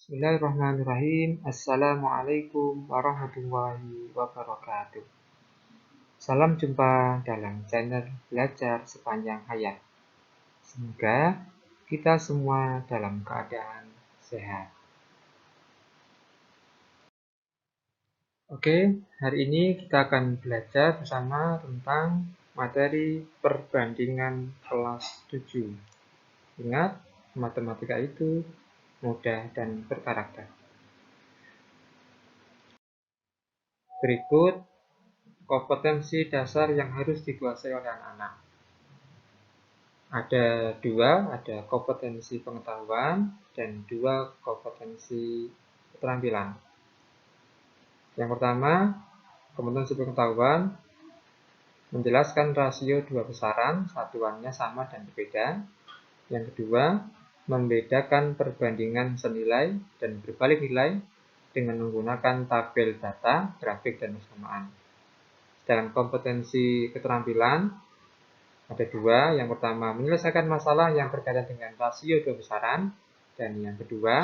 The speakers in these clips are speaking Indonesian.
Bismillahirrahmanirrahim. Assalamualaikum warahmatullahi wabarakatuh. Salam jumpa dalam channel Belajar Sepanjang Hayat. Semoga kita semua dalam keadaan sehat. Oke, hari ini kita akan belajar bersama tentang materi perbandingan kelas 7. Ingat, matematika itu mudah dan berkarakter. Berikut kompetensi dasar yang harus dikuasai oleh anak-anak. Ada dua, ada kompetensi pengetahuan dan dua kompetensi keterampilan. Yang pertama, kompetensi pengetahuan menjelaskan rasio dua besaran, satuannya sama dan berbeda. Yang kedua, membedakan perbandingan senilai dan berbalik nilai dengan menggunakan tabel data, grafik, dan persamaan. Dalam kompetensi keterampilan, ada dua. Yang pertama, menyelesaikan masalah yang berkaitan dengan rasio dua besaran. Dan yang kedua,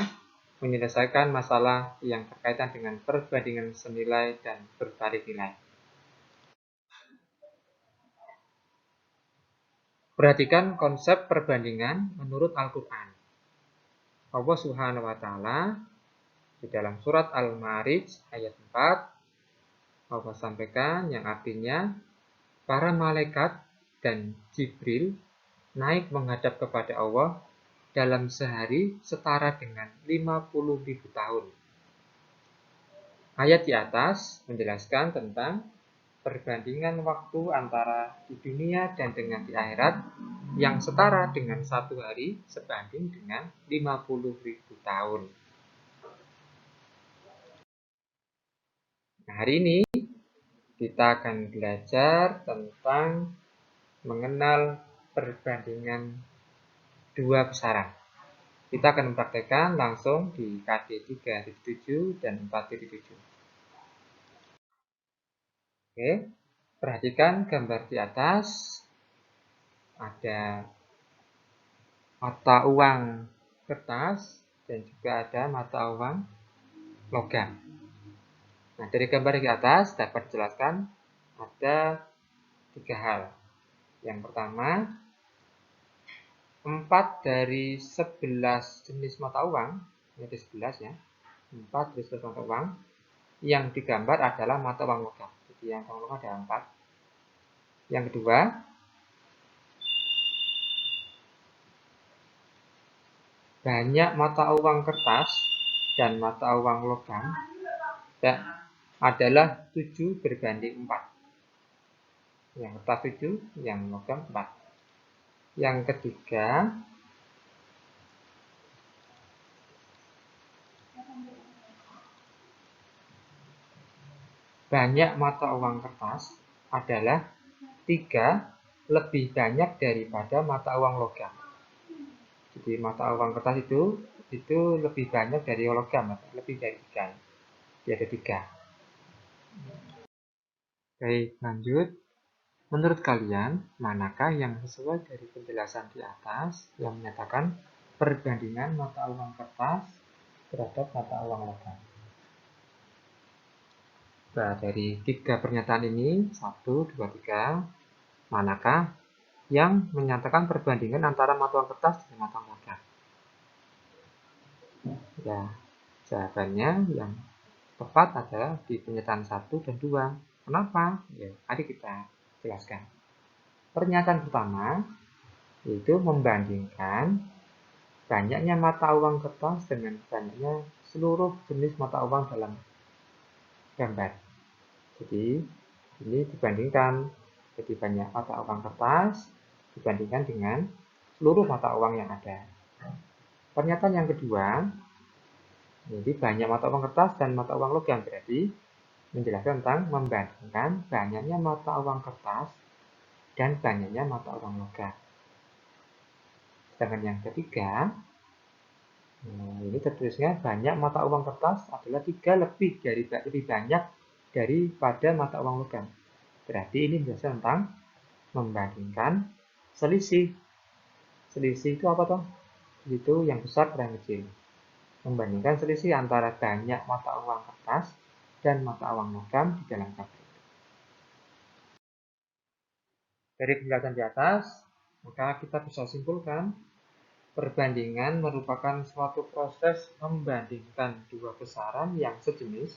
menyelesaikan masalah yang berkaitan dengan perbandingan senilai dan berbalik nilai. Perhatikan konsep perbandingan menurut Al-Quran. Allah Subhanahu wa Ta'ala di dalam surat Al-Ma'arij ayat 4, Allah sampaikan yang artinya, para malaikat dan Jibril naik menghadap kepada Allah dalam sehari setara dengan 50.000 tahun. Ayat di atas menjelaskan tentang perbandingan waktu antara di dunia dan dengan di akhirat yang setara dengan satu hari sebanding dengan 50.000 tahun. Nah, hari ini kita akan belajar tentang mengenal perbandingan dua besaran. Kita akan mempraktekkan langsung di KD 3.7 dan 4.7. Oke, perhatikan gambar di atas. Ada mata uang kertas dan juga ada mata uang logam. Nah, dari gambar di atas dapat dijelaskan ada tiga hal. Yang pertama, 4 dari 11 jenis mata uang, ini ada 11 ya, 4 dari 11 mata uang yang digambar adalah mata uang logam. Jadi yang logam ada 4. Yang kedua, banyak mata uang kertas dan mata uang logam adalah 7 berbanding 4. Yang kertas 7, yang logam 4. Yang ketiga, banyak mata uang kertas adalah 3 lebih banyak daripada mata uang logam. Jadi mata uang kertas itu lebih banyak dari logam, lebih dari 3. Jadi ada 3. Baik, lanjut. Menurut kalian, manakah yang sesuai dari penjelasan di atas yang menyatakan perbandingan mata uang kertas terhadap mata uang logam? Nah, dari 3 pernyataan ini, 1, 2, 3, manakah yang menyatakan perbandingan antara mata uang kertas dan mata uang logam? Ya, jawabannya yang tepat adalah di pernyataan 1 dan 2. Kenapa? Ya, mari kita jelaskan. Pernyataan pertama yaitu membandingkan banyaknya mata uang kertas dengan banyaknya seluruh jenis mata uang dalam gambar. Jadi ini dibandingkan, jadi banyak mata uang kertas dibandingkan dengan seluruh mata uang yang ada. Pernyataan yang kedua, jadi banyak mata uang kertas dan mata uang logam, berarti menjelaskan tentang membandingkan banyaknya mata uang kertas dan banyaknya mata uang logam. Sedangkan yang ketiga, ini tertulisnya banyak mata uang kertas adalah 3 lebih banyak daripada mata uang logam. Berarti ini menjelaskan tentang membandingkan selisih. Selisih itu apa toh? Itu yang besar per yang kecil. membandingkan selisih antara banyak mata uang kertas dan mata uang logam di dalam tabel. Dari penjelasan di atas, maka kita bisa simpulkan perbandingan merupakan suatu proses membandingkan dua besaran yang sejenis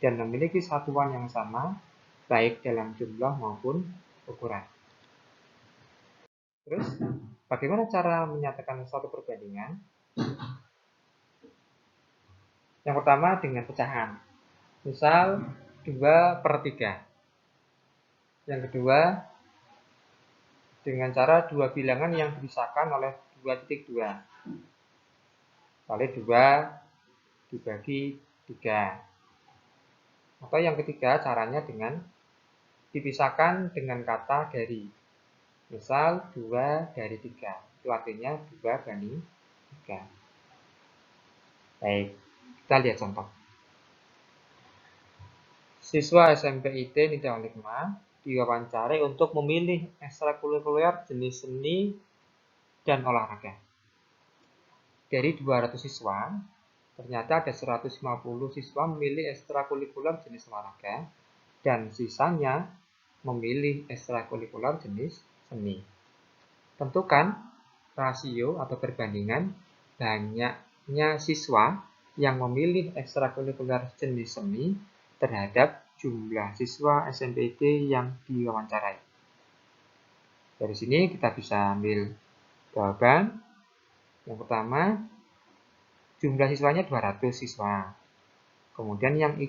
dan memiliki satuan yang sama, baik dalam jumlah maupun ukuran. Terus, bagaimana cara menyatakan suatu perbandingan? Yang pertama dengan pecahan. Misal 2/3. Yang kedua, dengan cara dua bilangan yang dipisahkan oleh 2,2. Kali 2 dibagi 3. Atau yang ketiga, caranya dengan dipisahkan dengan kata dari. Misal 2/3. Itu artinya 2/3. Baik, kita lihat contoh. Siswa SMP IT Nida Likma diwawancari untuk memilih ekstrakurikuler jenis seni dan olahraga. Dari 200 siswa, ternyata ada 150 siswa memilih ekstrakurikuler jenis olahraga dan sisanya memilih ekstrakurikuler jenis seni. Tentukan rasio atau perbandingan banyaknya siswa yang memilih ekstrakurikuler jenis seni terhadap jumlah siswa SMPT yang diwawancarai. Dari sini kita bisa ambil jawaban. Yang pertama, jumlah siswanya 200 siswa. Kemudian yang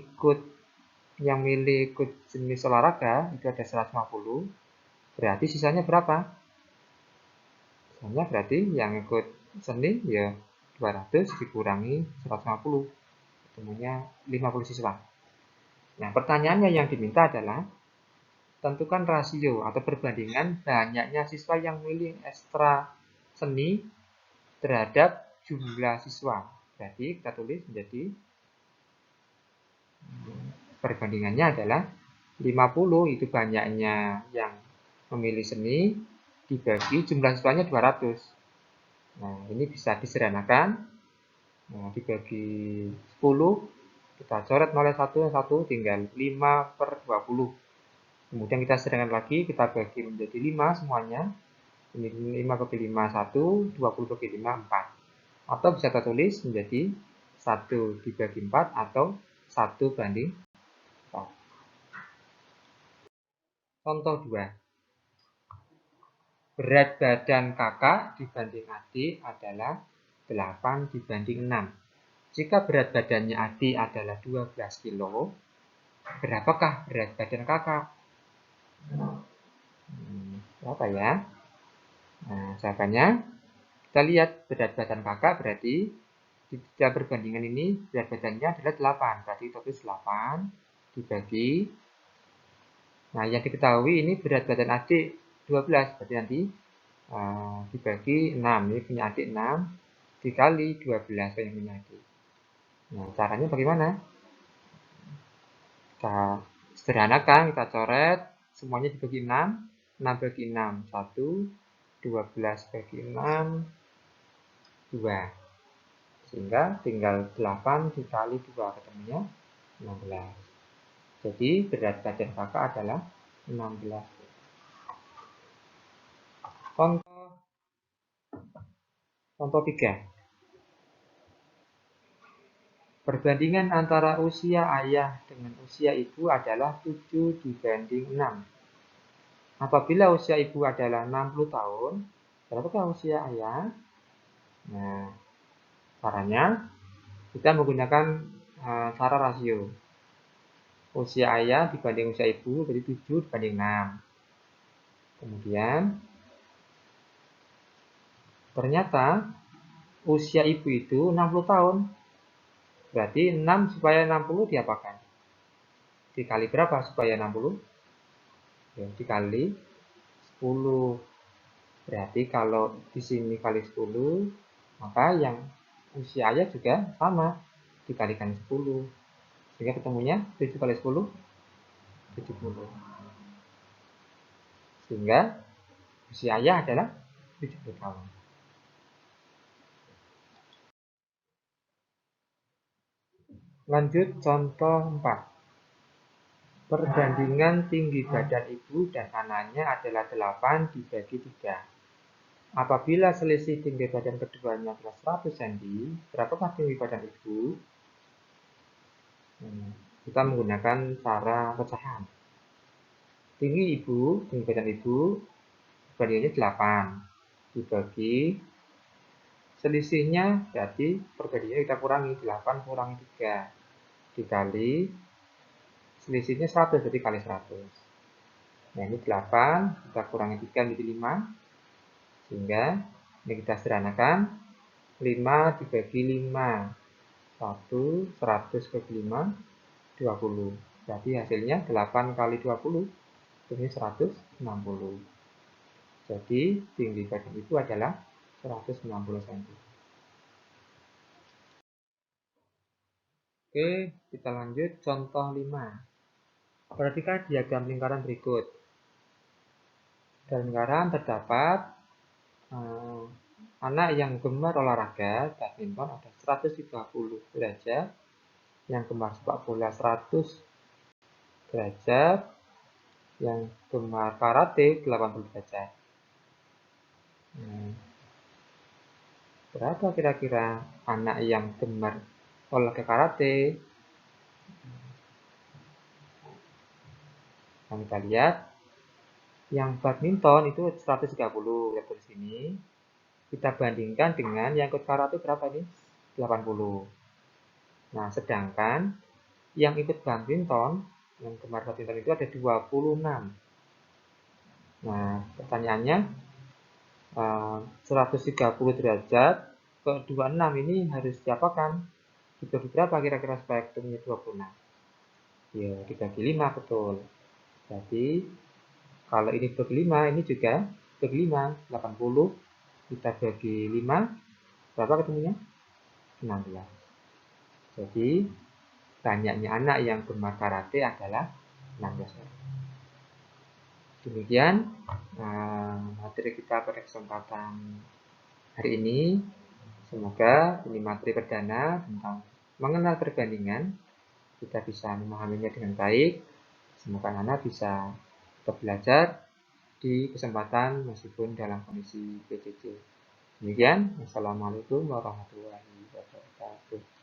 milih ikut jenis olahraga itu ada 150. Berarti sisanya berapa? Sisanya berarti yang ikut seni ya 200 dikurangi 150. Ketemunya 50 siswa. Nah, pertanyaannya yang diminta adalah tentukan rasio atau perbandingan banyaknya siswa yang memilih ekstra seni terhadap jumlah siswa. Berarti kita tulis menjadi perbandingannya adalah 50 itu banyaknya yang memilih seni dibagi jumlah siswanya 200. Nah, ini bisa disederhanakan. Nah, dibagi 10, kita coret 0 1 tinggal 5/20. Kemudian kita sederhanakan lagi, kita bagi menjadi 5 semuanya. Ini 5 bagi 5, 1, 20 bagi 5, 4. Atau bisa kita tulis menjadi 1 dibagi 4 atau 1/4. Contoh 2. Berat badan kakak dibanding adik adalah 8/6. Jika berat badannya adik adalah 12 kilo, berapakah berat badan kakak? Berapa ya? Nah, jawabannya kita lihat berat badan kakak berarti di dalam perbandingan ini berat badannya adalah 8. Berarti kita tulis 8 dibagi. Nah, yang diketahui ini berat badan adik 12. Berarti nanti dibagi 6. Ini punya adik 6 dikali 12 yang punya adik. Nah, caranya bagaimana? Kita sederhanakan, kita coret semuanya dibagi 6. 6 bagi 6 1, 12 bagi 6 2. Sehingga tinggal 8 dikali 2 ketemunya 16. Jadi berat badan kakak adalah 16. Contoh 3. Perbandingan antara usia ayah dengan usia ibu adalah 7/6. Apabila usia ibu adalah 60 tahun, berapakah usia ayah? Nah, caranya kita menggunakan cara rasio. Usia ayah dibanding usia ibu berarti 7/6. Kemudian ternyata usia ibu itu 60 tahun. Berarti 6 supaya 60 diapakan? Dikali berapa supaya 60? Ya, dikali 10. Berarti kalau di sini kali 10, maka yang usia ayah juga sama, dikalikan 10. Sehingga ketemunya 7 kali 10, 70. Sehingga usia ayah adalah 70 tahun. Lanjut contoh 4. Perbandingan tinggi badan ibu dan anaknya adalah 8 dibagi 3. Apabila selisih tinggi badan keduanya adalah 100 cm, berapakah tinggi badan ibu? Kita menggunakan cara pecahan. Tinggi badan ibu, bandingannya 8 dibagi selisihnya, jadi perbandingannya kita kurangi 8 kurangi 3 dikali selisihnya 100, jadi kali 100. Nah ini 8 kita kurangi 3 menjadi 5, sehingga ini kita sederhanakan 5 dibagi 5 100 bagi 5 20. Jadi hasilnya 8 kali 20 ini 160. Jadi tinggi badan ibu adalah 160 cm. Oke, kita lanjut contoh 5. Perhatikan diagram lingkaran berikut. Dalam lingkaran terdapat anak yang gemar olahraga badminton ada 130 derajat, yang gemar sepak bola 100 derajat, yang gemar karate 80 derajat. Berapa kira-kira anak yang gemar olahraga karate? Nah, kita lihat yang badminton itu 130, lihat di sini. Kita bandingkan dengan yang ikut karate berapa nih? 80. Nah, sedangkan yang ikut badminton, yang gemar badminton itu ada 26. Nah, pertanyaannya 130 derajat ke 26 ini harus diapakan? Dibagi berapa kira-kira supaya ketemunya 26? Ya, dibagi 5, betul. Jadi, kalau ini dibagi 5, ini juga dibagi 5. 80 kita bagi 5, berapa ketemunya? 16. Jadi, banyaknya anak yang gemar karate adalah 16 orang. Demikian materi kita pada kesempatan hari ini. Semoga ini materi perdana tentang mengenal perbandingan. Kita bisa memahaminya dengan baik. Semoga anak bisa tetap belajar di kesempatan meskipun dalam kondisi PJJ. Demikian, wassalamualaikum warahmatullahi wabarakatuh.